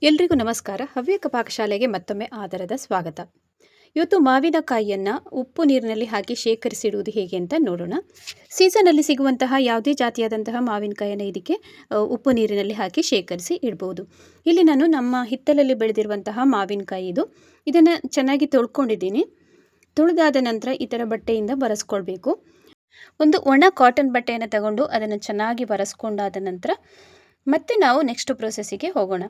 ಎಲ್ರಿಗೂ ನಮಸ್ಕಾರ. ಹವ್ಯಕ ಪಾಕಶಾಲೆಗೆ ಮತ್ತೊಮ್ಮೆ ಆದರದ ಸ್ವಾಗತ. ಇವತ್ತು ಮಾವಿನಕಾಯಿಯನ್ನು ಉಪ್ಪು ನೀರಿನಲ್ಲಿ ಹಾಕಿ ಶೇಖರಿಸಿಡುವುದು ಹೇಗೆ ಅಂತ ನೋಡೋಣ. ಸೀಸನಲ್ಲಿ ಸಿಗುವಂತಹ ಯಾವುದೇ ಜಾತಿಯಾದಂತಹ ಮಾವಿನಕಾಯಿಯನ್ನು ಇದಕ್ಕೆ ಉಪ್ಪು ನೀರಿನಲ್ಲಿ ಹಾಕಿ ಶೇಖರಿಸಿ ಇಡ್ಬೋದು. ಇಲ್ಲಿ ನಾನು ನಮ್ಮ ಹಿತ್ತಲಲ್ಲಿ ಬೆಳೆದಿರುವಂತಹ ಮಾವಿನಕಾಯಿ ಇದನ್ನು ಚೆನ್ನಾಗಿ ತೊಳ್ಕೊಂಡಿದ್ದೀನಿ. ತೊಳೆದಾದ ನಂತರ ಈ ಥರ ಬಟ್ಟೆಯಿಂದ ಬರೆಸ್ಕೊಳ್ಬೇಕು. ಒಂದು ಒಣ ಕಾಟನ್ ಬಟ್ಟೆಯನ್ನು ತಗೊಂಡು ಅದನ್ನು ಚೆನ್ನಾಗಿ ಬರೆಸ್ಕೊಂಡಾದ ನಂತರ ಮತ್ತೆ ನಾವು ನೆಕ್ಸ್ಟ್ ಪ್ರೊಸೆಸ್ಸಿಗೆ ಹೋಗೋಣ.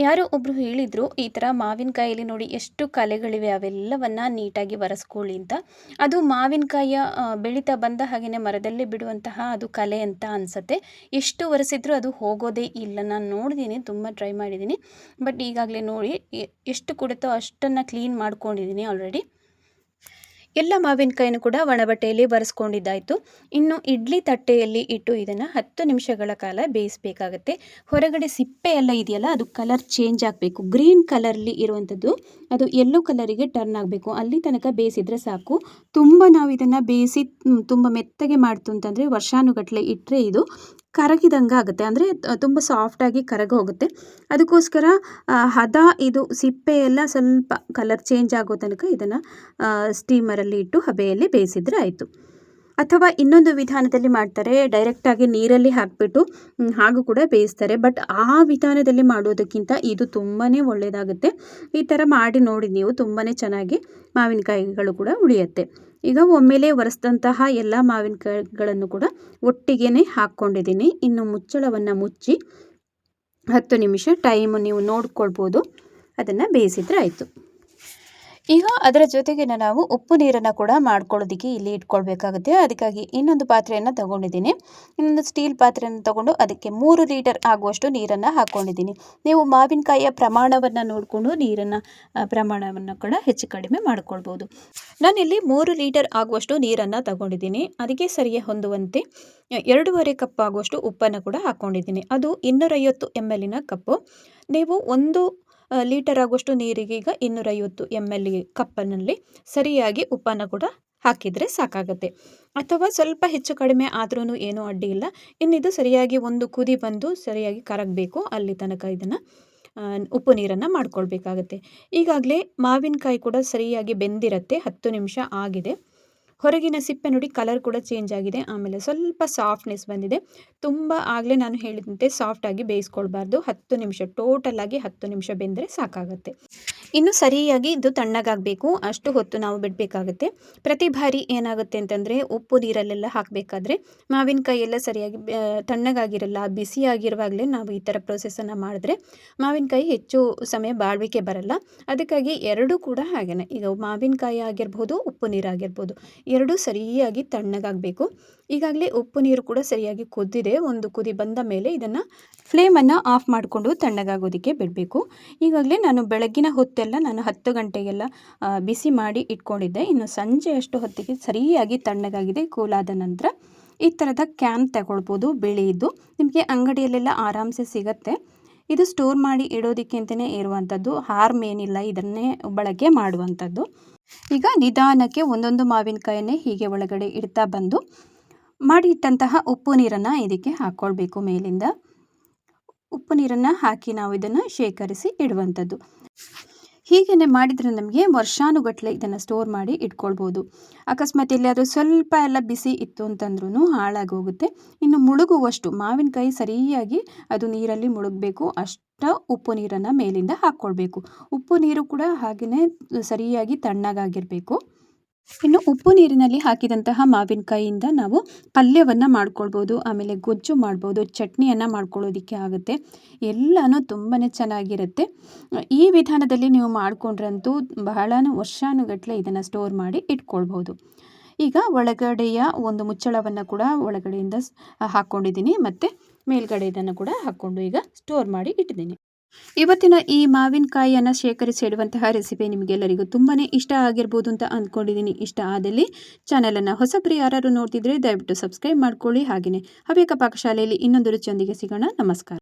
ಯಾರೋ ಒಬ್ಬರು ಹೇಳಿದರು, ಈ ಥರ ಮಾವಿನಕಾಯಲ್ಲಿ ನೋಡಿ ಎಷ್ಟು ಕಲೆಗಳಿವೆ, ಅವೆಲ್ಲವನ್ನು ನೀಟಾಗಿ ಒರೆಸ್ಕೊಳ್ಳಿ ಅಂತ. ಅದು ಮಾವಿನಕಾಯಿಯ ಬೆಳೀತಾ ಬಂದ ಹಾಗೆಯೇ ಮರದಲ್ಲೇ ಬಿಡುವಂತಹ ಅದು ಕಲೆ ಅಂತ ಅನಿಸುತ್ತೆ. ಎಷ್ಟು ಒರೆಸಿದ್ರೂ ಅದು ಹೋಗೋದೇ ಇಲ್ಲ. ನಾನು ನೋಡಿದ್ದೀನಿ, ತುಂಬ ಟ್ರೈ ಮಾಡಿದ್ದೀನಿ. ಬಟ್ ಈಗಾಗಲೇ ನೋಡಿ ಎಷ್ಟು ಕೊಡುತ್ತೋ ಅಷ್ಟನ್ನು ಕ್ಲೀನ್ ಮಾಡ್ಕೊಂಡಿದ್ದೀನಿ ಆಲ್ರೆಡಿ. ಎಲ್ಲ ಮಾವಿನಕಾಯಿನೂ ಕೂಡ ಒಣಬಟ್ಟೆಯಲ್ಲಿ ಬರೆಸ್ಕೊಂಡಿದ್ದಾಯಿತು. ಇನ್ನು ಇಡ್ಲಿ ತಟ್ಟೆಯಲ್ಲಿ ಇಟ್ಟು ಇದನ್ನು 10 ನಿಮಿಷಗಳ ಕಾಲ ಬೇಯಿಸಬೇಕಾಗತ್ತೆ. ಹೊರಗಡೆ ಸಿಪ್ಪೆ ಎಲ್ಲ ಇದೆಯಲ್ಲ, ಅದು ಕಲರ್ ಚೇಂಜ್ ಆಗಬೇಕು. ಗ್ರೀನ್ ಕಲರ್ಲಿ ಇರುವಂಥದ್ದು ಅದು ಯೆಲ್ಲೋ ಕಲರಿಗೆ ಟರ್ನ್ ಆಗಬೇಕು. ಅಲ್ಲಿ ತನಕ ಬೇಯಿಸಿದರೆ ಸಾಕು. ತುಂಬ ನಾವು ಇದನ್ನು ಬೇಯಿಸಿ ತುಂಬ ಮೆತ್ತಗೆ ಮಾಡ್ತು ಅಂತಂದರೆ ವರ್ಷಾನುಗಟ್ಟಲೆ ಇಟ್ಟರೆ ಇದು ಕರಗಿದಂಗೆ ಆಗುತ್ತೆ. ಅಂದರೆ ತುಂಬ ಸಾಫ್ಟಾಗಿ ಕರಗಿ ಹೋಗುತ್ತೆ. ಅದಕ್ಕೋಸ್ಕರ ಹದ ಇದು ಸಿಪ್ಪೆ ಎಲ್ಲ ಸ್ವಲ್ಪ ಕಲರ್ ಚೇಂಜ್ ಆಗೋ ತನಕ ಇದನ್ನು ಸ್ಟೀಮರಲ್ಲಿ ಇಟ್ಟು ಹಬೆಯಲ್ಲಿ ಬೇಯಿಸಿದರೆ ಆಯಿತು. ಅಥವಾ ಇನ್ನೊಂದು ವಿಧಾನದಲ್ಲಿ ಮಾಡ್ತಾರೆ, ಡೈರೆಕ್ಟಾಗಿ ನೀರಲ್ಲಿ ಹಾಕಿಬಿಟ್ಟು ಹಾಗೂ ಕೂಡ ಬೇಯಿಸ್ತಾರೆ. ಬಟ್ ಆ ವಿಧಾನದಲ್ಲಿ ಮಾಡೋದಕ್ಕಿಂತ ಇದು ತುಂಬಾ ಒಳ್ಳೆಯದಾಗುತ್ತೆ. ಈ ಥರ ಮಾಡಿ ನೋಡಿ ನೀವು, ತುಂಬಾ ಚೆನ್ನಾಗಿ ಮಾವಿನಕಾಯಿಗಳು ಕೂಡ ಉಳಿಯುತ್ತೆ. ಈಗ ಒಮ್ಮೆಲೇ ಒರೆಸಿದಂತಹ ಎಲ್ಲ ಮಾವಿನಕಾಯಿಗಳನ್ನು ಕೂಡ ಒಟ್ಟಿಗೆ ಹಾಕ್ಕೊಂಡಿದ್ದೀನಿ. ಇನ್ನು ಮುಚ್ಚಳವನ್ನು ಮುಚ್ಚಿ 10 ನಿಮಿಷ ಟೈಮು ನೀವು ನೋಡ್ಕೊಳ್ಬೋದು, ಅದನ್ನು ಬೇಯಿಸಿದರೆ ಆಯಿತು. ಈಗ ಅದರ ಜೊತೆಗೆ ನಾವು ಉಪ್ಪು ನೀರನ್ನು ಕೂಡ ಮಾಡ್ಕೊಳ್ಳೋದಕ್ಕೆ ಇಲ್ಲಿ ಇಟ್ಕೊಳ್ಬೇಕಾಗುತ್ತೆ. ಅದಕ್ಕಾಗಿ ಇನ್ನೊಂದು ಪಾತ್ರೆಯನ್ನು ತಗೊಂಡಿದ್ದೀನಿ. ಇನ್ನೊಂದು ಸ್ಟೀಲ್ ಪಾತ್ರೆಯನ್ನು ತಗೊಂಡು ಅದಕ್ಕೆ 3 ಲೀಟರ್ ಆಗುವಷ್ಟು ನೀರನ್ನು ಹಾಕ್ಕೊಂಡಿದ್ದೀನಿ. ನೀವು ಮಾವಿನಕಾಯಿಯ ಪ್ರಮಾಣವನ್ನು ನೋಡಿಕೊಂಡು ನೀರನ್ನು ಪ್ರಮಾಣವನ್ನು ಕೂಡ ಹೆಚ್ಚು ಕಡಿಮೆ ಮಾಡ್ಕೊಳ್ಬೋದು. ನಾನಿಲ್ಲಿ 3 ಲೀಟರ್ ಆಗುವಷ್ಟು ನೀರನ್ನು ತಗೊಂಡಿದ್ದೀನಿ. ಅದಕ್ಕೆ ಸರಿಯಾಗಿ ಹೊಂದುವಂತೆ 2.5 ಕಪ್ ಆಗುವಷ್ಟು ಉಪ್ಪನ್ನು ಕೂಡ ಹಾಕ್ಕೊಂಡಿದ್ದೀನಿ. ಅದು 250 ml ಕಪ್ಪು. ನೀವು 1 ಲೀಟರ್ ಆಗುವಷ್ಟು ನೀರಿಗೆ ಈಗ 250 ml ಕಪ್ಪಿನಲ್ಲಿ ಸರಿಯಾಗಿ ಉಪ್ಪನ್ನು ಕೂಡ ಹಾಕಿದರೆ ಸಾಕಾಗುತ್ತೆ. ಅಥವಾ ಸ್ವಲ್ಪ ಹೆಚ್ಚು ಕಡಿಮೆ ಆದ್ರೂ ಏನೂ ಅಡ್ಡಿ ಇಲ್ಲ. ಇನ್ನಿದು ಸರಿಯಾಗಿ ಒಂದು ಕುದಿ ಬಂದು ಸರಿಯಾಗಿ ಕರಗಬೇಕು, ಅಲ್ಲಿ ತನಕ ಇದನ್ನು ಉಪ್ಪು ನೀರನ್ನು ಮಾಡ್ಕೊಳ್ಬೇಕಾಗತ್ತೆ. ಈಗಾಗಲೇ ಮಾವಿನಕಾಯಿ ಕೂಡ ಸರಿಯಾಗಿ ಬೆಂದಿರುತ್ತೆ. 10 ನಿಮಿಷ ಆಗಿದೆ. ಹೊರಗಿನ ಸಿಪ್ಪೆ ನೋಡಿ ಕಲರ್ ಕೂಡ ಚೇಂಜ್ ಆಗಿದೆ. ಆಮೇಲೆ ಸ್ವಲ್ಪ ಸಾಫ್ಟ್ನೆಸ್ ಬಂದಿದೆ. ತುಂಬ ಆಗಲೇ ನಾನು ಹೇಳಿದಂತೆ ಸಾಫ್ಟಾಗಿ ಬೇಯಿಸ್ಕೊಳ್ಬಾರ್ದು. 10 ನಿಮಿಷ ಟೋಟಲಾಗಿ 10 ನಿಮಿಷ ಬೆಂದರೆ ಸಾಕಾಗುತ್ತೆ. ಇನ್ನು ಸರಿಯಾಗಿ ಇದು ತಣ್ಣಗಾಗಬೇಕು, ಅಷ್ಟು ಹೊತ್ತು ನಾವು ಬಿಡಬೇಕಾಗುತ್ತೆ. ಪ್ರತಿ ಬಾರಿ ಏನಾಗುತ್ತೆ ಅಂತಂದರೆ ಉಪ್ಪು ನೀರಲ್ಲೆಲ್ಲ ಹಾಕಬೇಕಾದ್ರೆ ಮಾವಿನಕಾಯಿ ಎಲ್ಲ ಸರಿಯಾಗಿ ತಣ್ಣಗಾಗಿರಲ್ಲ. ಬಿಸಿಯಾಗಿರುವಾಗಲೇ ನಾವು ಈ ಥರ ಪ್ರೊಸೆಸನ್ನು ಮಾಡಿದ್ರೆ ಮಾವಿನಕಾಯಿ ಹೆಚ್ಚು ಸಮಯ ಬಾಳ್ವಿಕೆ ಬರಲ್ಲ. ಅದಕ್ಕಾಗಿ ಎರಡೂ ಕೂಡ ಹಾಗೆಯೇ, ಈಗ ಮಾವಿನಕಾಯಿ ಆಗಿರ್ಬೋದು, ಉಪ್ಪು ನೀರಾಗಿರ್ಬೋದು, ಎರಡೂ ಸರಿಯಾಗಿ ತಣ್ಣಗಾಗಬೇಕು. ಈಗಾಗಲೇ ಉಪ್ಪು ನೀರು ಕೂಡ ಸರಿಯಾಗಿ ಕುದ್ದಿದೆ. ಒಂದು ಕುದಿ ಬಂದ ಮೇಲೆ ಇದನ್ನು ಫ್ಲೇಮನ್ನು ಆಫ್ ಮಾಡಿಕೊಂಡು ತಣ್ಣಗಾಗೋದಕ್ಕೆ ಬಿಡಬೇಕು. ಈಗಾಗಲೇ ನಾನು ಬೆಳಗ್ಗಿನ ಹೊತ್ತೆಲ್ಲ ನಾನು 10 ಗಂಟೆಗೆಲ್ಲ ಬಿಸಿ ಮಾಡಿ ಇಟ್ಕೊಂಡಿದ್ದೆ. ಇನ್ನು ಸಂಜೆ ಅಷ್ಟು ಹೊತ್ತಿಗೆ ಸರಿಯಾಗಿ ತಣ್ಣಗಾಗಿದೆ. ಕೂಲಾದ ನಂತರ ಈ ಥರದ ಕ್ಯಾನ್ ತಗೊಳ್ಬೋದು, ಬಿಳಿದು. ನಿಮಗೆ ಅಂಗಡಿಯಲ್ಲೆಲ್ಲ ಆರಾಮ್ಸೆ ಸಿಗುತ್ತೆ. ಇದು ಸ್ಟೋರ್ ಮಾಡಿ ಇಡೋದಕ್ಕೆ ಅಂತಲೇ ಇರುವಂಥದ್ದು, ಹಾರ್ಮ್ ಏನಿಲ್ಲ, ಇದನ್ನೇ ಬಳಕೆ ಮಾಡುವಂಥದ್ದು. ಈಗ ನಿಧಾನಕ್ಕೆ ಒಂದೊಂದು ಮಾವಿನಕಾಯನ್ನೇ ಹೀಗೆ ಒಳಗಡೆ ಇಡ್ತಾ ಬಂದು ಮಾಡಿ ಇಟ್ಟಂತಹ ಉಪ್ಪು ನೀರನ್ನು ಇದಕ್ಕೆ ಹಾಕ್ಕೊಳ್ಬೇಕು. ಮೇಲಿಂದ ಉಪ್ಪು ನೀರನ್ನು ಹಾಕಿ ನಾವು ಇದನ್ನು ಶೇಖರಿಸಿ ಇಡುವಂಥದ್ದು. ಹೀಗೇ ಮಾಡಿದರೆ ನಮಗೆ ವರ್ಷಾನುಗಟ್ಟಲೆ ಇದನ್ನು ಸ್ಟೋರ್ ಮಾಡಿ ಇಟ್ಕೊಳ್ಬೋದು. ಅಕಸ್ಮಾತ್ ಎಲ್ಲಿಯಾದರೂ ಸ್ವಲ್ಪ ಎಲ್ಲ ಬಿಸಿ ಇತ್ತು ಅಂತಂದ್ರೂ ಹಾಳಾಗಿ ಹೋಗುತ್ತೆ. ಇನ್ನು ಮುಳುಗುವಷ್ಟು ಮಾವಿನಕಾಯಿ ಸರಿಯಾಗಿ ಅದು ನೀರಲ್ಲಿ ಮುಳುಗಬೇಕು, ಅಷ್ಟು ಉಪ್ಪು ನೀರನ್ನು ಮೇಲಿಂದ ಹಾಕ್ಕೊಳ್ಬೇಕು. ಉಪ್ಪು ನೀರು ಕೂಡ ಹಾಗೆಯೇ ಸರಿಯಾಗಿ ತಣ್ಣಗಾಗಿರಬೇಕು. ಇನ್ನು ಉಪ್ಪು ನೀರಿನಲ್ಲಿ ಹಾಕಿದಂತಹ ಮಾವಿನಕಾಯಿಯಿಂದ ನಾವು ಪಲ್ಯವನ್ನು ಮಾಡ್ಕೊಳ್ಬೋದು, ಆಮೇಲೆ ಗೊಜ್ಜು ಮಾಡ್ಬೋದು, ಚಟ್ನಿಯನ್ನು ಮಾಡ್ಕೊಳ್ಳೋದಕ್ಕೆ ಆಗುತ್ತೆ. ಎಲ್ಲನೂ ತುಂಬಾ ಚೆನ್ನಾಗಿರುತ್ತೆ. ಈ ವಿಧಾನದಲ್ಲಿ ನೀವು ಮಾಡಿಕೊಂಡ್ರಂತೂ ಬಹಳ ವರ್ಷಾನುಗಟ್ಟಲೆ ಇದನ್ನು ಸ್ಟೋರ್ ಮಾಡಿ ಇಟ್ಕೊಳ್ಬೋದು. ಈಗ ಒಳಗಡೆಯ ಒಂದು ಮುಚ್ಚಳವನ್ನು ಕೂಡ ಒಳಗಡೆಯಿಂದ ಹಾಕ್ಕೊಂಡಿದ್ದೀನಿ, ಮತ್ತು ಮೇಲ್ಗಡೆ ಇದನ್ನು ಕೂಡ ಹಾಕ್ಕೊಂಡು ಈಗ ಸ್ಟೋರ್ ಮಾಡಿ ಇಟ್ಟಿದ್ದೀನಿ. ಇವತ್ತಿನ ಈ ಮಾವಿನಕಾಯಿಯನ್ನು ಶೇಖರಿಸಿ ಇಡುವಂತಹ ರೆಸಿಪಿ ನಿಮಗೆಲ್ಲರಿಗೂ ತುಂಬಾ ಇಷ್ಟ ಆಗಿರ್ಬೋದು ಅಂತ ಅಂದ್ಕೊಂಡಿದ್ದೀನಿ. ಇಷ್ಟ ಆದಲ್ಲಿ ಚಾನಲನ್ನು ಹೊಸಬರು ಯಾರು ನೋಡ್ತಿದ್ರೆ ದಯವಿಟ್ಟು ಸಬ್ಸ್ಕ್ರೈಬ್ ಮಾಡ್ಕೊಳ್ಳಿ. ಹಾಗೆಯೇ ಹವ್ಯಕ ಪಾಕಶಾಲೆಯಲ್ಲಿ ಇನ್ನೊಂದು ರುಚಿಯೊಂದಿಗೆ ಸಿಗೋಣ. ನಮಸ್ಕಾರ.